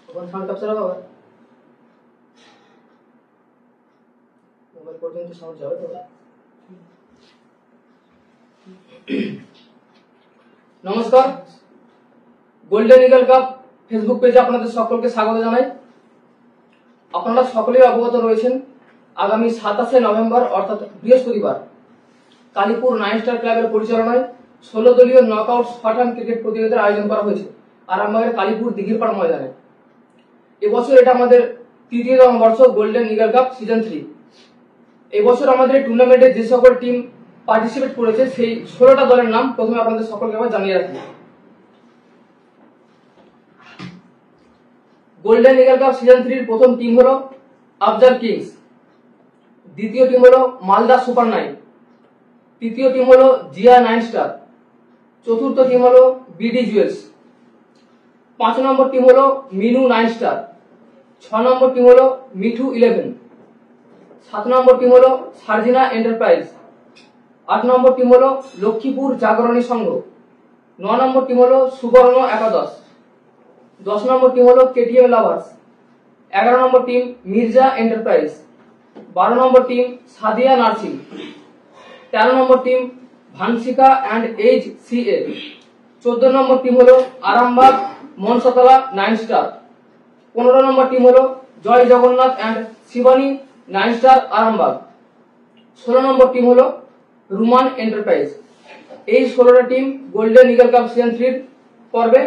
এখন sound capture হবে আবার মোবাইল পর্যন্ত সাউন্ড যাবে তো। নমস্কার, গোল্ডেন ইগল কাপ ফেসবুক পেজে আপনাদের সকলকে স্বাগত জানাই। আপনারা সকলেই অবগত রয়েছেন আগামী 27শে নভেম্বর অর্থাৎ বৃহস্পতিবার কালীপুর 9 স্টার ক্লাবের পরিচালনায় 16 দলীয় নকআউট শর্টহ্যান্ড ক্রিকেট প্রতিযোগিতার আয়োজন করা হয়েছে আরামবাগের কালীপুর দিঘিরপাড় ময়দানে। এবছর এটা আমাদের তৃতীয়তম বর্ষ গোল্ডেন ইগল কাপ সিজন 3। এবছর আমাদের এই টুর্নামেন্টে যে সকল টিম পার্টিসিপেট করেছে সেই 16টা দলের নাম প্রথমে আপনাদের সকলকে আবার জানিয়ে রাখি। গোল্ডেন ইগল কাপ সিজন 3 প্রথম টিম হলো আফজাল কিংস, দ্বিতীয় টিম হলো মালদা সুপার 9, তৃতীয় টিম হলো জিয়া 9 স্টার, চতুর্থ টিম হলো বিডি জুয়েলস, 5 নম্বর টিম হলো মিনু 9 স্টার, 6 নম্বর টিম হলো মিঠু 11, 7 নম্বর টিম হলো সার্জিনা এন্টারপ্রাইজ, 8 নম্বর টিম হলো লক্ষ্মীপুর জাগরণী সংঘ, 9 নম্বর টিম হলো সুবর্ণ একাদশ, 10 নম্বর টিম হলো কেটিএম লাভার্স, 11 নম্বর টিম মির্জা এন্টারপ্রাইজ, 12 নম্বর টিম সাদিয়া নার্সিং, 13 নম্বর team Vanshika and H CA, 14 নম্বর টিম হলো আরামবাগ মনসাতলা 9 স্টার, 15 নম্বর টিম হলো জয় জগন্নাথ অ্যান্ড শিবানী 9 স্টার আরামবাগ, 16 নম্বর টিম হলো রুমান এন্টারপ্রাইজ। এই 16টা team golden eagle cup season 3 পর্বে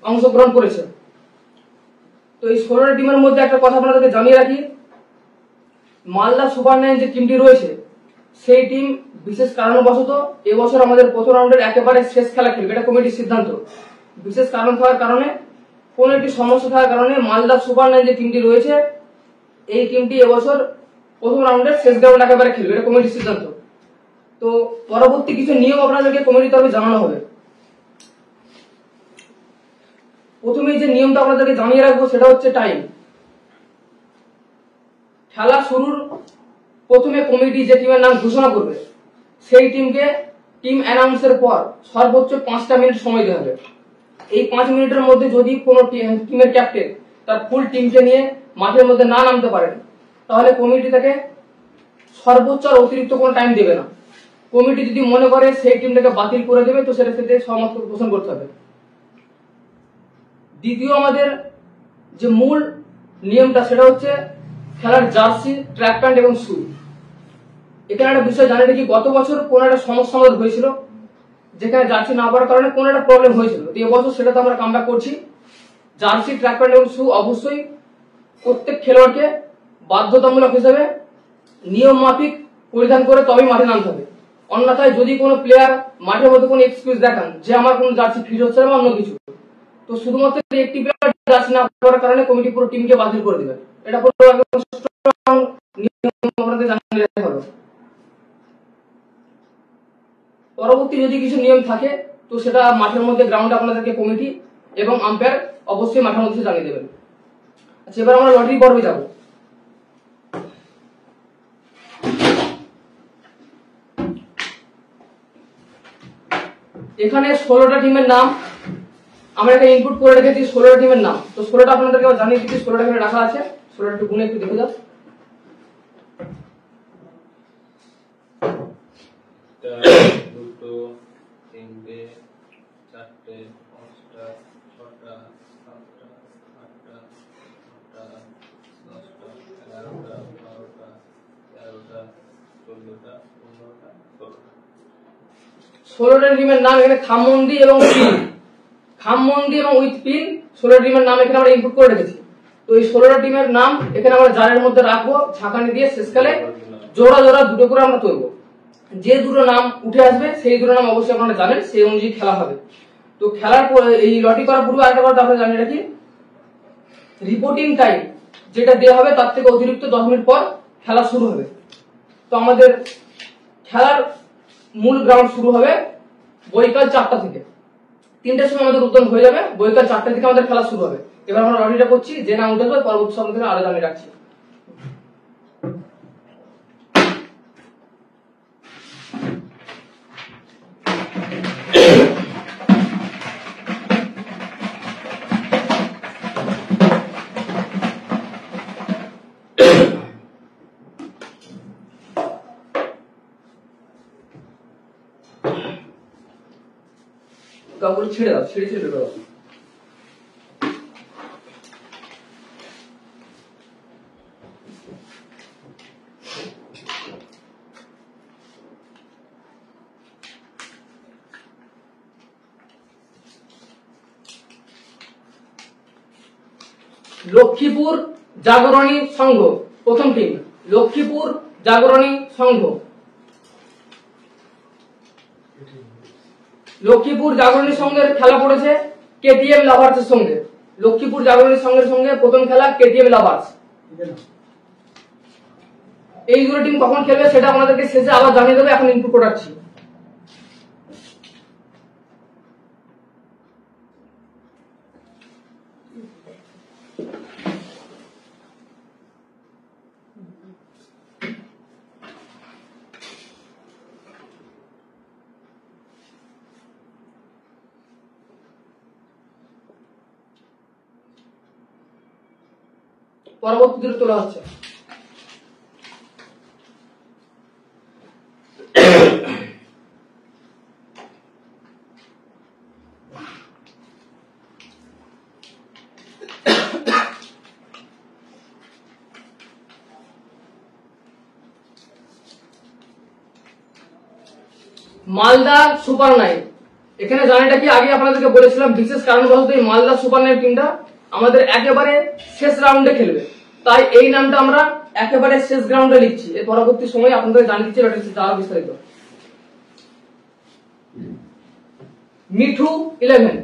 অংশগ্রহণ করেছে। তো এই 16টা টিমের মধ্যে একটা কথা আপনাদেরকে জানিয়ে রাখি, মালদা সুপার 9 যে টিমটি রয়েছে সেই টিম বিশেষ কারণবশত এবছর আমাদের প্রথম রাউন্ডের একেবারে শেষ খেলা খেলবে, এটা কমিটির সিদ্ধান্ত। বিশেষ কারণ থাকার কারণে, কোন একটি সমস্যা থাকার কারণে মালদা সুপার 9 যে টিমটি রয়েছে এই টিমটি এবছর প্রথম রাউন্ডের শেষ গ্রাউন্ড একেবারে খেলবে, এটা কমিটির সিদ্ধান্ত। তো পরবর্তী কিছু নিয়ম আপনাদেরকে কমিটির তরফে জানানো হবে। প্রথমে যে নিয়মটা আপনাদেরকে জানিয়ে রাখবো সেটা হচ্ছে টাইম। খেলা শুরুর প্রথমে কমিটি যে টিমের নাম ঘোষণা করবে সেই টিমকে টিম অ্যানাউন্সের পর সর্বোচ্চ 5টা মিনিট সময় দেওয়া হবে। এই 5 মিনিটের মধ্যে যদি কোনো টিমের ক্যাপ্টেন তার ফুল টিমকে নিয়ে মাঠের মধ্যে না নামতে পারেন তাহলে কমিটি তাকে সর্বোচ্চ আর অতিরিক্ত কোনো টাইম দেবে না। কমিটি যদি মনে করে সেই টিমটাকে বাতিল করে দেবে তো সেটা ক্ষেত্রে সহমত পোষণ করতে হবে। দ্বিতীয় আমাদের যে মূল নিয়মটা সেটা হচ্ছে খেলার জার্সি, ট্র্যাক প্যান্ট এবং শু। এখানে একটা বিষয় জানিয়ে রাখি, গত বছর কোন একটা সমস্যা আমাদের হয়েছিল যেখানে জার্সি না পাওয়ার কারণে কোন একটা প্রবলেম হয়েছিল। তো এবছর সেটাতে আমরা কামব্যাক করছি। জার্সি, ট্র্যাক প্যান্ট এবং শু অবশ্যই প্রত্যেক খেলোয়াড়কে বাধ্যতামূলক হিসেবে নিয়ম মাফিক পরিধান করে তবেই মাঠে নামতে হবে। অন্যথায় যদি কোনো প্লেয়ার মাঠের মধ্যে কোনো এক্সকিউজ দেখান যে আমার কোনো জার্সি ফিট হচ্ছে না বা অন্য কিছু, তো শুধুমাত্র একটি প্লেয়ার জার্সি না পাওয়ার কারণে কমিটি পুরো টিমকে বাতিল করে দেবে। এটা পুরো নিয়ম আপনাদের জানিয়ে রাখতে হবে। পরবর্তী যদি কিছু নিয়ম থাকে তো সেটা মাঠের মধ্যে গ্রাউন্ডে আপনাদেরকে কমিটি এবং আম্পায়ার অবশ্যই মাঠের মধ্যে জানিয়ে দেবেন। আচ্ছা, এবার আমরা লটারি পর্বে যাব। এখানে 16টা টিমের নাম আমরা একটা ইনপুট করে রেখেছি, 16টা টিমের নাম। তো 16টা আপনাদেরকে জানিয়ে দিচ্ছি, 16টা এখানে রাখা আছে। 16টা একটু গুনে একটু দেখে যাও। ষোলোটা টিমের নাম এখানে খামমন্দি এবং উইথ পিন 16টা টিমের নাম এখানে আমরা ইনপুট করে রেখেছি। তো এই 16টা টিমের নাম এখানে আমরা জারের মধ্যে রাখবো, ঝাঁকানি দিয়ে শেষকালে জোড়া জোড়া দুটো করে আমরা তুলবো। যে দুটো নাম উঠে আসবে সেই দুটো নাম অবশ্যই আপনারা জানেন, সেই অনুযায়ী খেলা হবে। তো খেলার এই লটারি করার পূর্বে আরেকটা কথা আপনারা জানিয়ে রাখি, রিপোর্টিং টাইম যেটা দেওয়া হবে তার থেকে অতিরিক্ত 10 মিনিট পর খেলা শুরু হবে। তো আমাদের খেলার মূল গ্রাউন্ড শুরু হবে বৈকাল 4টা থেকে। 3টার সময় আমাদের উদ্বোধন হয়ে যাবে, বৈকাল 4টা থেকে আমাদের খেলা শুরু হবে। এবার আমরা লটারিটা করছি, যে নাম উঠে যাবে পরবর্তী সময় থেকে আরো জানিয়ে রাখছি। কাপড় ছিঁড়ে দাও, ছিঁড়ে ছিঁড়ে দাও। লক্ষ্মীপুর জাগরণী সংঘ প্রথম টিম, লক্ষ্মীপুর জাগরণী সংঘ। লক্ষ্মীপুর জাগরণী সংঘের খেলা পড়েছে কেটিএম লাভার্সের সঙ্গে। লক্ষ্মীপুর জাগরণী সংঘের সঙ্গে প্রথম খেলা কেটিএম লাভার্স। এই দুটো টিম কখন খেলবে সেটা আপনাদেরকে শেষে আবার জানিয়ে দেবে, এখন ইনপুট করাচ্ছি। পরবর্তী দিকে তোলা হচ্ছে। Malda super nine. এখানে জানিটা কি আগে আপনাদেরকে বলেছিলাম, বিশেষ কারণবশত এই মালদা সুপার নাইন টিমটা আমাদের একেবারে শেষ রাউন্ডে খেলবে, তাই এই নামটা আমরা একেবারে শেষ রাউন্ডে লিখছি। এর পরবর্তী সময় আপনাদের জানিয়ে দিচ্ছি আরো বিস্তারিত। মিঠু 11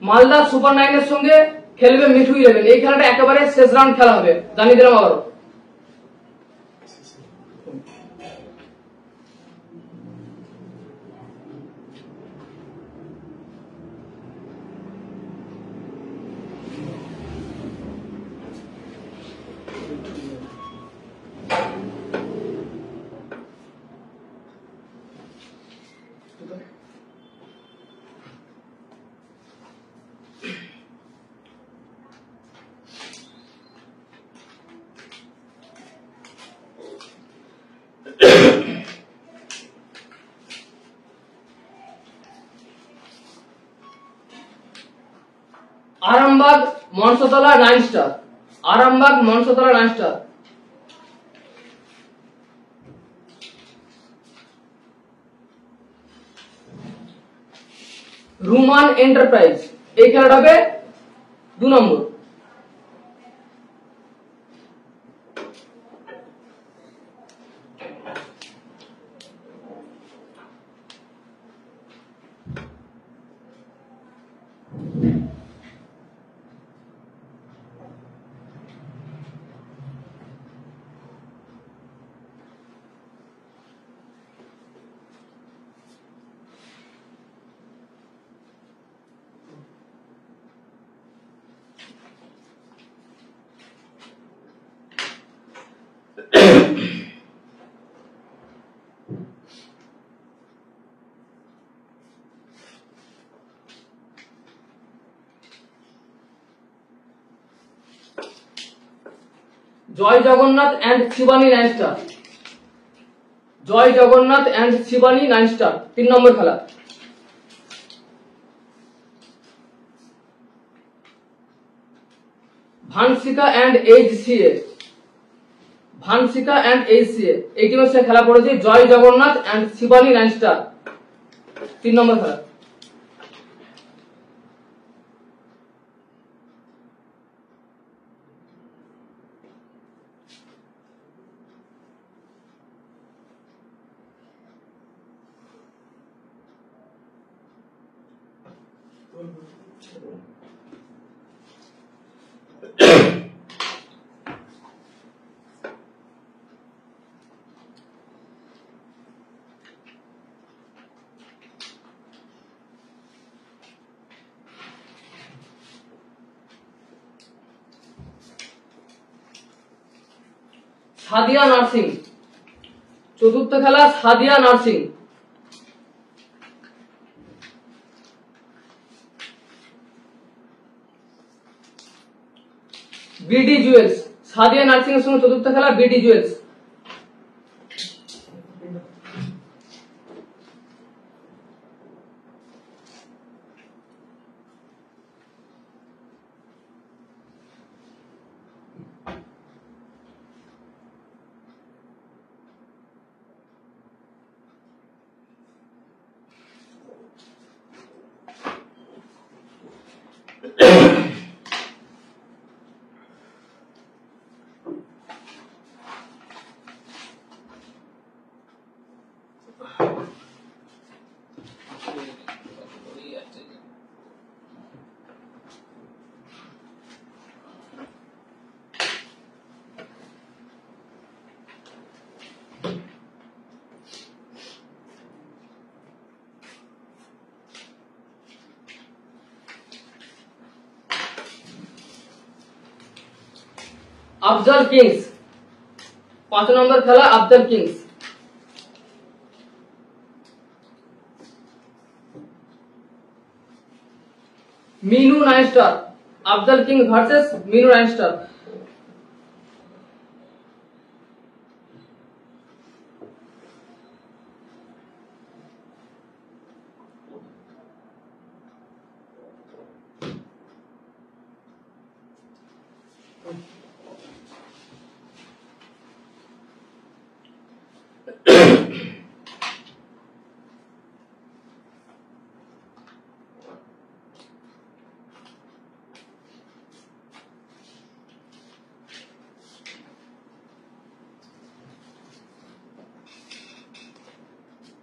মালদা সুপার নাইনের সঙ্গে খেলবে মিঠু 11। এই খেলাটা একেবারে শেষ রাউন্ড খেলা হবে, জানিয়ে দিলাম আবারও। Arambagh Mansatala 9 star. Arambagh Mansatala 9 star. Ruman enterprise. এই খেলাটা হবে 2 নম্বর। Joy Jagannath and Shibani 9 star. Joy Jagannath and Shibani 9 star 3 নম্বর খেলা। Vanshika and HCA. Vanshika and HCA এই টিমের সাথে খেলা পড়েছে জয় জগন্নাথ এন্ড শিবানী 9 স্টার 3 নম্বর খেলা। সাদিয়া নার্সিং। চতুর্থ খেলা Sadia nursing. BD jewels. Sadia nursing এর সঙ্গে চতুর্থ খেলা বিডি জুয়েলস। আফজাল কিংস। 5 নম্বর খেলা Afzal kings. Minu 9 star. Afzal kings versus Minu 9 star.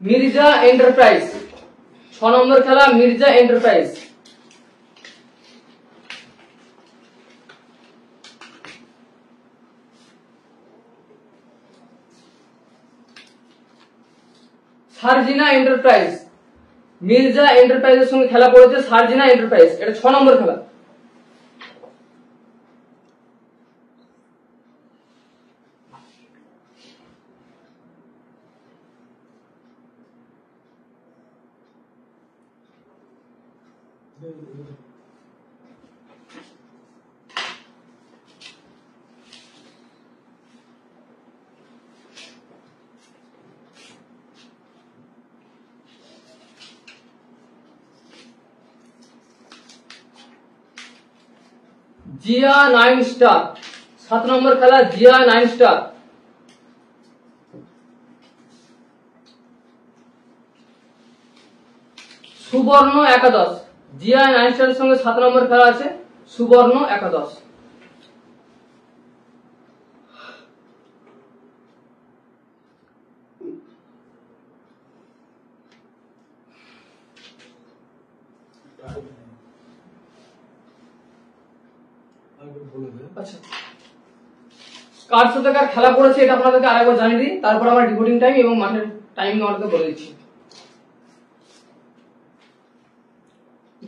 Mirza enterprise. 6 নম্বর খেলা মির্জা এন্টারপ্রাইজ। সার্জিনা এন্টারপ্রাইজ। মির্জা এন্টারপ্রাইজের সঙ্গে খেলা পড়েছে সার্জিনা এন্টারপ্রাইজ। এটা 6 নম্বর খেলা। জিয়া 9 স্টার। 7 নম্বর খেলা জিয়া 9 স্টার। সুবর্ণ একাদশ। জিয়া 9 স্টারের সঙ্গে 7 নম্বর খেলা আছে সুবর্ণ একাদশ। আচ্ছা, কার সাথে কার খেলা পড়েছে এটা আপনাদেরকে আরেকবার জানিয়ে দিই, তারপর আমরা রিপোর্টিং টাইম এবং মাঠের টাইমিং আমাদেরকে বলে দিচ্ছি।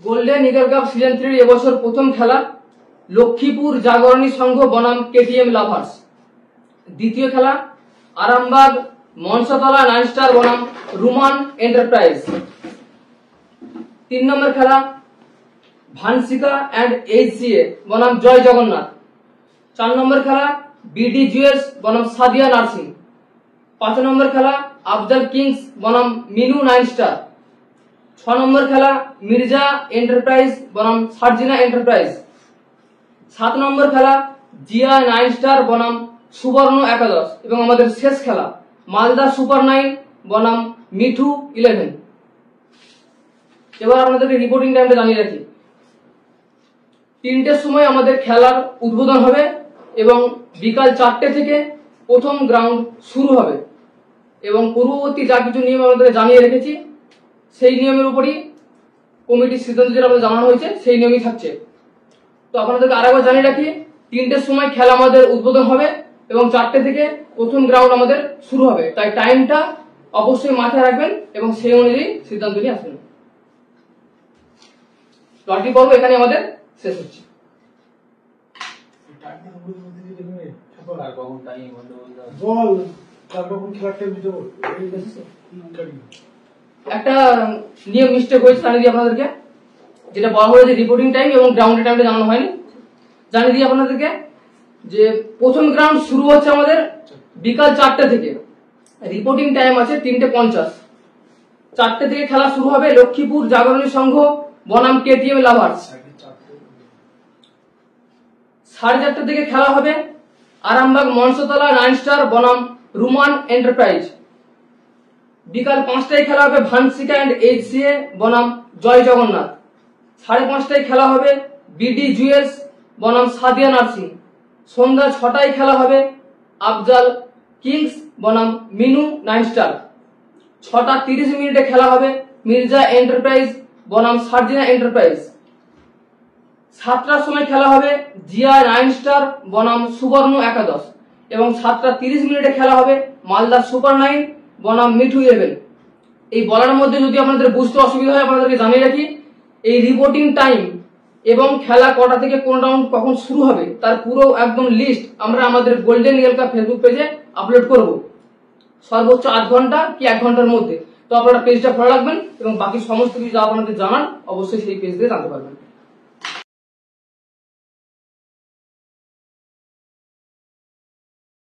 গোল্ডেন ইগল কাপ সিজন 3 এবছর প্রথম খেলা লক্ষ্মীপুর জাগরণী সংঘ বনাম কেটিএম লাভার্স। দ্বিতীয় খেলা আরামবাগ মনসাতলা 9 স্টার বনাম রুমান এন্টারপ্রাইজ। 3 নম্বর খেলা ভানসিকা এন্ড এইচসিএ বনাম জয় জগন্নাথ। 4 নম্বর খেলা বিডিজিএস বনাম সাদিয়া নার্সিং। 5 নম্বর খেলা আফজাল কিংস বনাম মিনু 9 স্টার। 6 নম্বর খেলা মির্জা এন্টারপ্রাইজ বনাম সার্জিনা এন্টারপ্রাইজ। 7 নম্বর খেলা জিয়া 9 স্টার বনাম সুবর্ণ একাদশ। এবং আমাদের শেষ খেলা মালদা সুপার 9 বনাম মিঠু 11। এবার আপনাদেরকে রিপোর্টিং টাইমটা জানিয়ে রাখি। 3টের সময় আমাদের খেলার উদ্বোধন হবে এবং বিকাল 4টে থেকে প্রথম গ্রাউন্ড শুরু হবে এবং পূর্ববর্তী যা কিছু নিয়ম আমাদের জানিয়ে রেখেছি সেই নিয়মের উপরই কমিটির সিদ্ধান্ত যেটা আমাদের জানানো হয়েছে সেই নিয়মই থাকছে। তো আপনাদেরকে আরেকবার জানিয়ে রাখি 3টের সময় খেলা আমাদের উদ্বোধন হবে এবং 4টে থেকে প্রথম গ্রাউন্ড আমাদের শুরু হবে, তাই টাইমটা অবশ্যই মাথায় রাখবেন এবং সেই অনুযায়ী সিদ্ধান্ত নিয়ে আসবেন। লটারি পর্ব এখানে আমাদের শেষ হচ্ছে। একটা নিয়ম মিস্টেক হয়েছে জানিয়ে দিই আপনাদেরকে, যেটা বলা হয়েছে রিপোর্টিং টাইম এবং গ্রাউন্ডের টাইমটা জানানো হয়নি। জানিয়ে দিই আপনাদেরকে যে প্রথম গ্রাউন্ড শুরু হচ্ছে আমাদের বিকাল 4টে থেকে, রিপোর্টিং টাইম আছে 3:50। 4টে থেকে খেলা শুরু হবে লক্ষ্মীপুর জাগরণী সংঘ বনাম কেটিএম লাভার্স। 4:30 থেকে খেলা হবে আরামবাগ মনসাতলা 9 স্টার বনাম রুমান এন্টারপ্রাইজ। বিকাল 5টায় খেলা হবে ভানসিকা এন্ড এইচসিএ বনাম জয় জগন্নাথ। 5:30টায় খেলা হবে বিডিজিএস বনাম সাদিয়া নার্সিং। সন্ধ্যা 6টায় খেলা হবে আফজাল কিংস বনাম মিনু 9 স্টার। 6:30 খেলা হবে মির্জা এন্টারপ্রাইজ বনাম সার্জিনা এন্টারপ্রাইজ। 7টার সময় খেলা হবে জিয়া 9 স্টার বনাম সুবর্ণ একাদশ এবং 7:30 খেলা হবে মালদা সুপার 9 বনাম মিঠু 11। এই বলার মধ্যে যদি আপনাদের বুঝতে অসুবিধা হয় আপনাদেরকে জানিয়ে রাখি এই রিপোর্টিং টাইম এবং খেলা কটা থেকে কোন রাউন্ড কখন শুরু হবে তার পুরো একদম লিস্ট আমরা আমাদের গোল্ডেন ইয়েল কাপ ফেসবুক পেজে আপলোড করব সর্বোচ্চ 8 ঘন্টা কি 1 ঘন্টার মধ্যে। তো আপনারা পেজটা ফলো রাখবেন এবং বাকি সমস্ত কিছু যা আপনাদের জানার অবশ্যই সেই পেজ দিয়ে জানতে পারবেন।